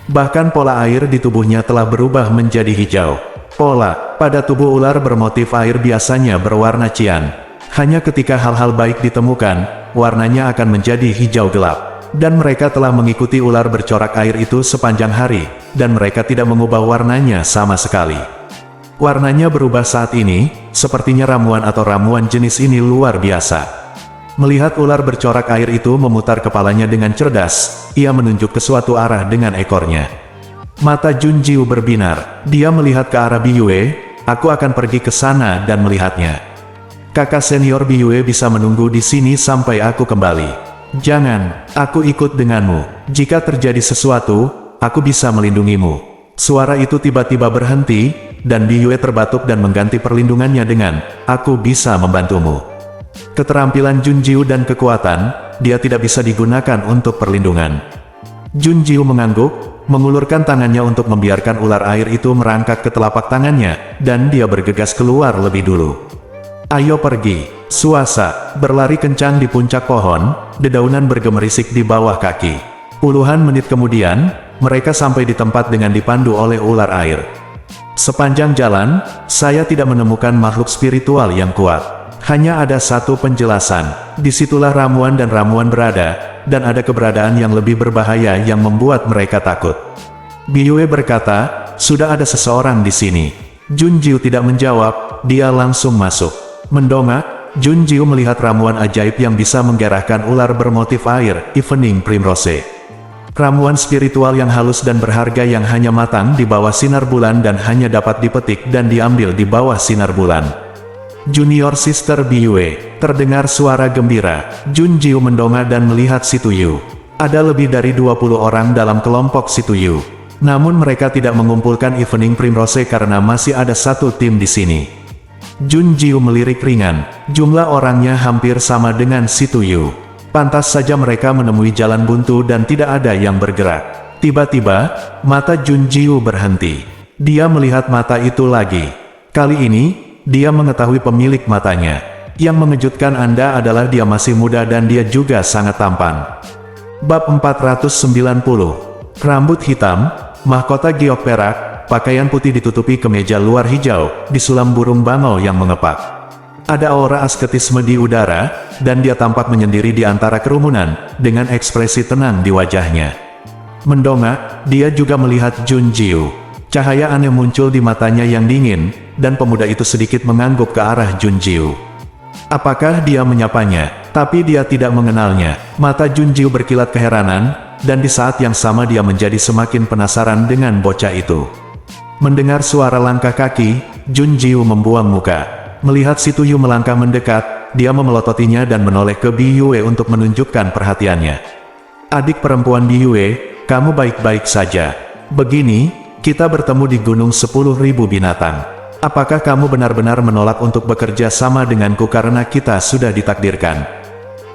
Bahkan pola air di tubuhnya telah berubah menjadi hijau. Pola pada tubuh ular bermotif air biasanya berwarna cian. Hanya ketika hal-hal baik ditemukan, warnanya akan menjadi hijau gelap. Dan mereka telah mengikuti ular bercorak air itu sepanjang hari, dan mereka tidak mengubah warnanya sama sekali. Warnanya berubah saat ini, sepertinya ramuan atau ramuan jenis ini luar biasa. Melihat ular bercorak air itu memutar kepalanya dengan cerdas, ia menunjuk ke suatu arah dengan ekornya. Mata Jun Jiu berbinar, dia melihat ke arah Biyue, aku akan pergi ke sana dan melihatnya. Kakak senior Biyue bisa menunggu di sini sampai aku kembali. Jangan, aku ikut denganmu. Jika terjadi sesuatu, aku bisa melindungimu. Suara itu tiba-tiba berhenti, dan Biyue terbatuk dan mengganti perlindungannya dengan, aku bisa membantumu. Keterampilan Jun Jiu dan kekuatan, dia tidak bisa digunakan untuk perlindungan. Jun Jiu mengangguk, mengulurkan tangannya untuk membiarkan ular air itu merangkak ke telapak tangannya, dan dia bergegas keluar lebih dulu. Ayo pergi. Suasa berlari kencang di puncak pohon, dedaunan bergemerisik di bawah kaki. Puluhan menit kemudian, mereka sampai di tempat dengan dipandu oleh ular air. Sepanjang jalan, saya tidak menemukan makhluk spiritual yang kuat. Hanya ada satu penjelasan, disitulah ramuan dan ramuan berada, dan ada keberadaan yang lebih berbahaya yang membuat mereka takut. Biyue berkata, sudah ada seseorang di sini. Jun Jiu tidak menjawab, dia langsung masuk. Mendongak, Jun Jiu melihat ramuan ajaib yang bisa menggerahkan ular bermotif air, Evening Primrose. Ramuan spiritual yang halus dan berharga yang hanya matang di bawah sinar bulan dan hanya dapat dipetik dan diambil di bawah sinar bulan. Junior Sister Biyue, terdengar suara gembira. Jun Jiu mendongak dan melihat Situyu. Ada lebih dari 20 orang dalam kelompok Situyu. Namun mereka tidak mengumpulkan Evening Primrose karena masih ada satu tim di sini. Jun Jiu melirik ringan, jumlah orangnya hampir sama dengan Situyu. Pantas saja mereka menemui jalan buntu dan tidak ada yang bergerak. Tiba-tiba, mata Jun Jiu berhenti. Dia melihat mata itu lagi. Kali ini, dia mengetahui pemilik matanya. Yang mengejutkan Anda adalah dia masih muda dan dia juga sangat tampan. Bab 490. Rambut hitam, mahkota giok perak, pakaian putih ditutupi kemeja luar hijau, disulam burung bangau yang mengepak. Ada aura asketisme di udara, dan dia tampak menyendiri di antara kerumunan, dengan ekspresi tenang di wajahnya. Mendongak, dia juga melihat Jun Jiu. Cahaya aneh muncul di matanya yang dingin, dan pemuda itu sedikit mengangguk ke arah Jun Jiu. Apakah dia menyapanya? Tapi dia tidak mengenalnya. Mata Jun Jiu berkilat keheranan, dan di saat yang sama dia menjadi semakin penasaran dengan bocah itu. Mendengar suara langkah kaki, Jun Jiu membuang muka. Melihat Situyu melangkah mendekat, dia memelototinya dan menoleh ke Biyue untuk menunjukkan perhatiannya. Adik perempuan Biyue, kamu baik-baik saja. Begini, kita bertemu di Gunung 10.000 Binatang. Apakah kamu benar-benar menolak untuk bekerja sama denganku karena kita sudah ditakdirkan?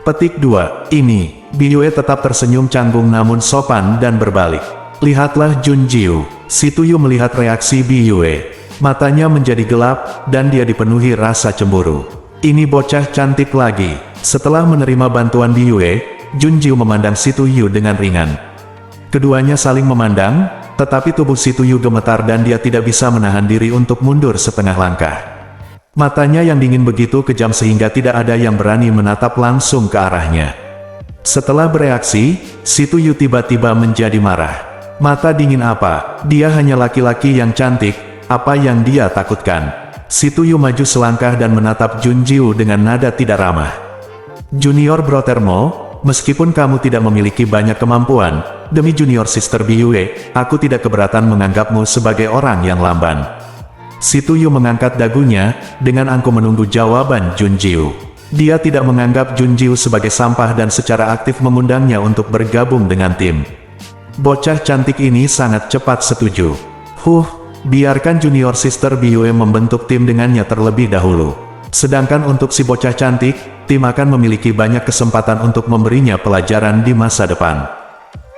Petik 2. Ini, Biyue tetap tersenyum canggung namun sopan dan berbalik. Lihatlah Jun Jiu. Situyu melihat reaksi Biyue. Matanya menjadi gelap, dan dia dipenuhi rasa cemburu. Ini bocah cantik lagi. Setelah menerima bantuan Biyue, Jun Jiu memandang Situyu dengan ringan. Keduanya saling memandang, tetapi tubuh Situyu gemetar dan dia tidak bisa menahan diri untuk mundur setengah langkah. Matanya yang dingin begitu kejam sehingga tidak ada yang berani menatap langsung ke arahnya. Setelah bereaksi, Situyu tiba-tiba menjadi marah. Mata dingin apa? Dia hanya laki-laki yang cantik, apa yang dia takutkan? Situyu maju selangkah dan menatap Jun Jiu dengan nada tidak ramah. Junior Brotermo, meskipun kamu tidak memiliki banyak kemampuan, demi Junior Sister Biyue, aku tidak keberatan menganggapmu sebagai orang yang lamban. Situyu mengangkat dagunya, dengan angkuh menunggu jawaban Jun Jiu. Dia tidak menganggap Jun Jiu sebagai sampah dan secara aktif mengundangnya untuk bergabung dengan tim. Bocah cantik ini sangat cepat setuju. Biarkan Junior Sister Biyue membentuk tim dengannya terlebih dahulu. Sedangkan untuk si bocah cantik, tim akan memiliki banyak kesempatan untuk memberinya pelajaran di masa depan.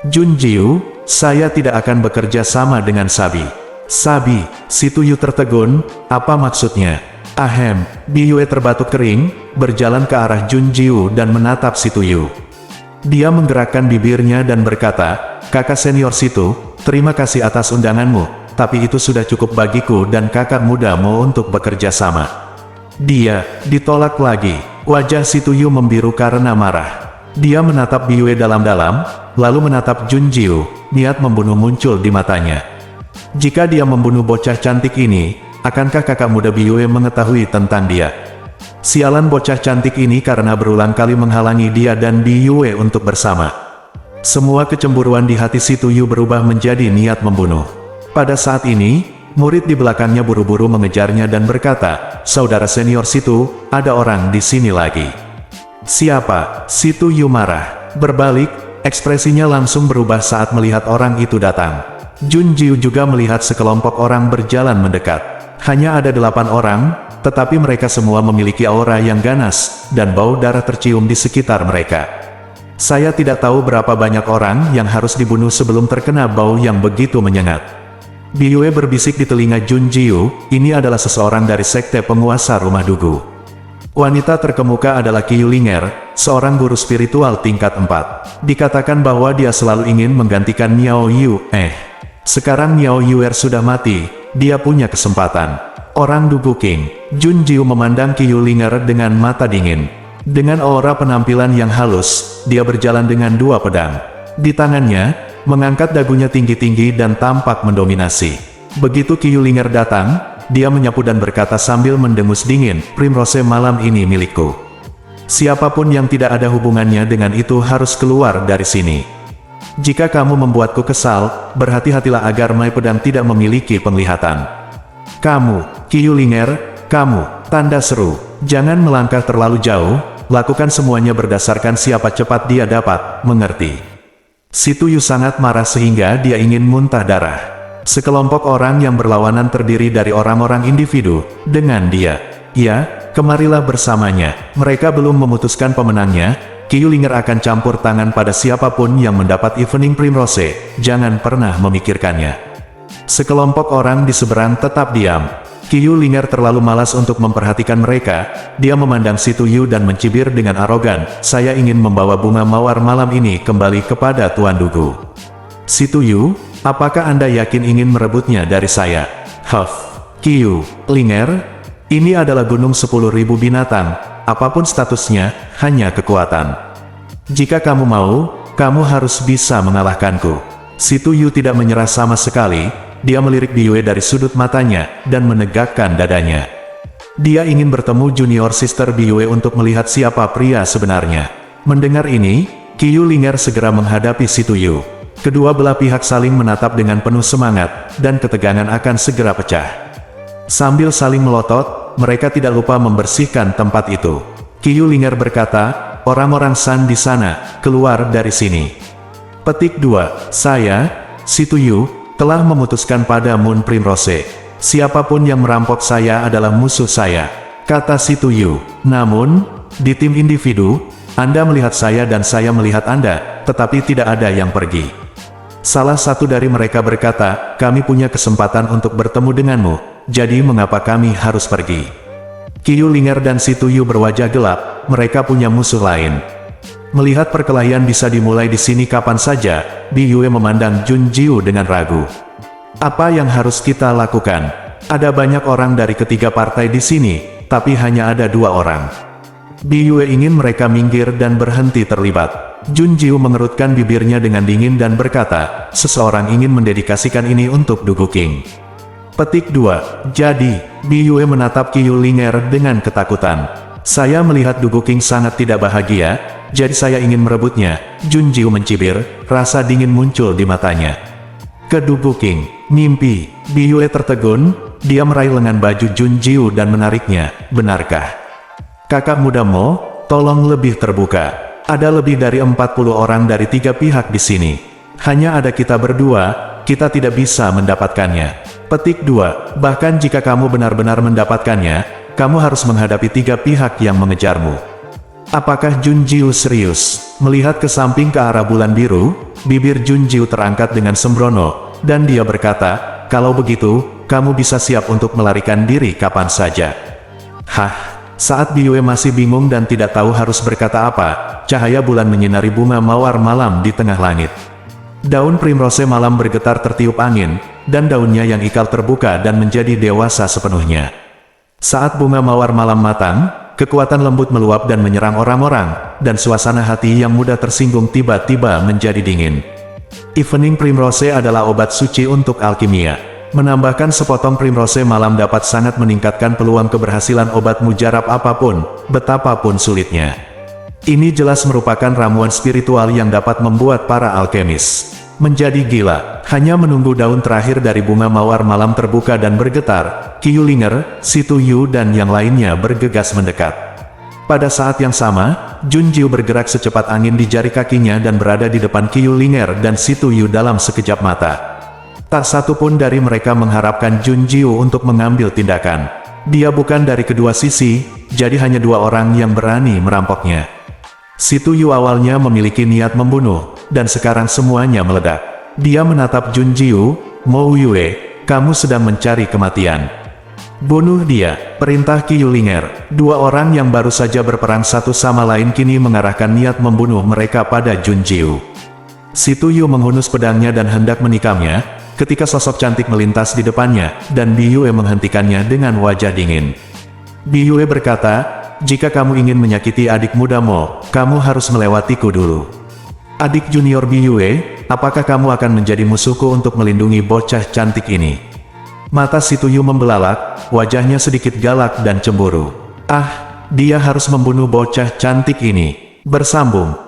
Jun Jiu, saya tidak akan bekerja sama dengan Sabi. Sabi, Si Tuyu tertegun, apa maksudnya? Ahem, Biyue terbatuk kering, berjalan ke arah Jun Jiu dan menatap Si Tuyu. Dia menggerakkan bibirnya dan berkata, kakak senior situ, terima kasih atas undanganmu, tapi itu sudah cukup bagiku dan kakak mudamu untuk bekerja sama. Dia ditolak lagi. Wajah Si Tuyu membiru karena marah. Dia menatap Biyue dalam-dalam, lalu menatap Jun Jiu, niat membunuh muncul di matanya. Jika dia membunuh bocah cantik ini, akankah kakak muda Biyue mengetahui tentang dia? Sialan bocah cantik ini karena berulang kali menghalangi dia dan Biyue untuk bersama. Semua kecemburuan di hati Si Tuyu berubah menjadi niat membunuh. Pada saat ini, murid di belakangnya buru-buru mengejarnya dan berkata, saudara senior situ, ada orang di sini lagi. Siapa? Si Tuyu marah. Berbalik, ekspresinya langsung berubah saat melihat orang itu datang. Jun Jiu juga melihat sekelompok orang berjalan mendekat. Hanya ada 8 orang, tetapi mereka semua memiliki aura yang ganas, dan bau darah tercium di sekitar mereka. Saya tidak tahu berapa banyak orang yang harus dibunuh sebelum terkena bau yang begitu menyengat. Biyue berbisik di telinga Jun Jiu, ini adalah seseorang dari sekte penguasa rumah Dugu. Wanita terkemuka adalah Qiu Linger, seorang guru spiritual tingkat 4. Dikatakan bahwa dia selalu ingin menggantikan Miao Yu. Sekarang Miao Yuer sudah mati, dia punya kesempatan. Orang Dugu King. Jun Jiu memandang Qiu Linger dengan mata dingin. Dengan aura penampilan yang halus, dia berjalan dengan 2 pedang. Di tangannya, mengangkat dagunya tinggi-tinggi dan tampak mendominasi. Begitu Qiu Linger datang, dia menyapu dan berkata sambil mendengus dingin, Primrose malam ini milikku. Siapapun yang tidak ada hubungannya dengan itu harus keluar dari sini. Jika kamu membuatku kesal, berhati-hatilah agar Mai Pedang tidak memiliki penglihatan. Kamu, Qiu Linger, kamu, tanda seru. Jangan melangkah terlalu jauh, lakukan semuanya berdasarkan siapa cepat dia dapat, mengerti? Si Tuyu sangat marah sehingga dia ingin muntah darah. Sekelompok orang yang berlawanan terdiri dari orang-orang individu, dengan dia. Ya, kemarilah bersamanya. Mereka belum memutuskan pemenangnya. Qiu Linger akan campur tangan pada siapapun yang mendapat Evening Primrose, jangan pernah memikirkannya. Sekelompok orang di seberang tetap diam. Qiu Linger terlalu malas untuk memperhatikan mereka, dia memandang Si Tuyu dan mencibir dengan arogan, saya ingin membawa bunga mawar malam ini kembali kepada Tuan Dugu. Si Tuyu, apakah Anda yakin ingin merebutnya dari saya? Qiu Linger, ini adalah gunung 10.000 binatang. Apapun statusnya, hanya kekuatan. Jika kamu mau, kamu harus bisa mengalahkanku. Si Tuyu tidak menyerah sama sekali, dia melirik Biyue dari sudut matanya, dan menegakkan dadanya. Dia ingin bertemu junior sister Biyue untuk melihat siapa pria sebenarnya. Mendengar ini, Qiu Linger segera menghadapi Si Tuyu. Kedua belah pihak saling menatap dengan penuh semangat, dan ketegangan akan segera pecah. Sambil saling melotot, mereka tidak lupa membersihkan tempat itu. Qiu Linger berkata, orang-orang San di sana, keluar dari sini. Petik 2. Saya, Si Tuyu, telah memutuskan pada Moon Primrose. Siapapun yang merampok saya adalah musuh saya, kata Si Tuyu. Namun, di tim individu, Anda melihat saya dan saya melihat Anda, tetapi tidak ada yang pergi. Salah satu dari mereka berkata, kami punya kesempatan untuk bertemu denganmu, jadi mengapa kami harus pergi? Qiu Linger dan Si Tuyu berwajah gelap, mereka punya musuh lain. Melihat perkelahian bisa dimulai di sini kapan saja, Biyue memandang Jun Jiu dengan ragu. Apa yang harus kita lakukan? Ada banyak orang dari ketiga partai di sini, tapi hanya ada 2 orang. Biyue ingin mereka minggir dan berhenti terlibat. Jun Jiu mengerutkan bibirnya dengan dingin dan berkata, seseorang ingin mendedikasikan ini untuk Dugu King. Petik 2. Jadi, Biyue menatap Qiu Linger dengan ketakutan. Saya melihat Dugu King sangat tidak bahagia, jadi saya ingin merebutnya. Jun Jiu mencibir, rasa dingin muncul di matanya. Ke Dugu King, mimpi. Biyue tertegun, dia meraih lengan baju Jun Jiu dan menariknya. Benarkah? Kakak muda Mo, tolong lebih terbuka. Ada lebih dari 40 orang dari 3 pihak di sini. Hanya ada kita berdua, kita tidak bisa mendapatkannya. Petik 2. Bahkan jika kamu benar-benar mendapatkannya, kamu harus menghadapi 3 pihak yang mengejarmu. Apakah Jun Jiu serius? Melihat ke samping ke arah bulan biru, Bibir Junjiu terangkat dengan sembrono, dan dia berkata, "Kalau begitu, kamu bisa siap untuk melarikan diri kapan saja." Hah? Saat Biyue masih bingung dan tidak tahu harus berkata apa, cahaya bulan menyinari bunga mawar malam di tengah langit. Daun primrose malam bergetar tertiup angin, dan daunnya yang ikal terbuka dan menjadi dewasa sepenuhnya. Saat bunga mawar malam matang, kekuatan lembut meluap dan menyerang orang-orang, dan suasana hati yang mudah tersinggung tiba-tiba menjadi dingin. Evening Primrose adalah obat suci untuk alkimia. Menambahkan sepotong primrose malam dapat sangat meningkatkan peluang keberhasilan obat mujarab apapun, betapapun sulitnya. Ini jelas merupakan ramuan spiritual yang dapat membuat para alkemis menjadi gila. Hanya menunggu daun terakhir dari bunga mawar malam terbuka dan bergetar, Kiyulinger, Situyu dan yang lainnya bergegas mendekat. Pada saat yang sama, Junjiu bergerak secepat angin di jari kakinya dan berada di depan Kiyulinger dan Situyu dalam sekejap mata. Tak satu pun dari mereka mengharapkan Junjiu untuk mengambil tindakan. Dia bukan dari kedua sisi, jadi hanya dua orang yang berani merampoknya. Situyu awalnya memiliki niat membunuh, dan sekarang semuanya meledak. Dia menatap Junjiu, "Mo Yue, kamu sedang mencari kematian. Bunuh dia," perintah Kiyulinger. Dua orang yang baru saja berperang satu sama lain kini mengarahkan niat membunuh mereka pada Junjiu. Situyu menghunus pedangnya dan hendak menikamnya, ketika sosok cantik melintas di depannya, dan Biyue menghentikannya dengan wajah dingin. Biyue berkata, "Jika kamu ingin menyakiti adik mudamu, kamu harus melewatiku dulu." "Adik junior Biyue, apakah kamu akan menjadi musuhku untuk melindungi bocah cantik ini?" Mata Situyu membelalak, wajahnya sedikit galak dan cemburu. "Ah, dia harus membunuh bocah cantik ini." Bersambung.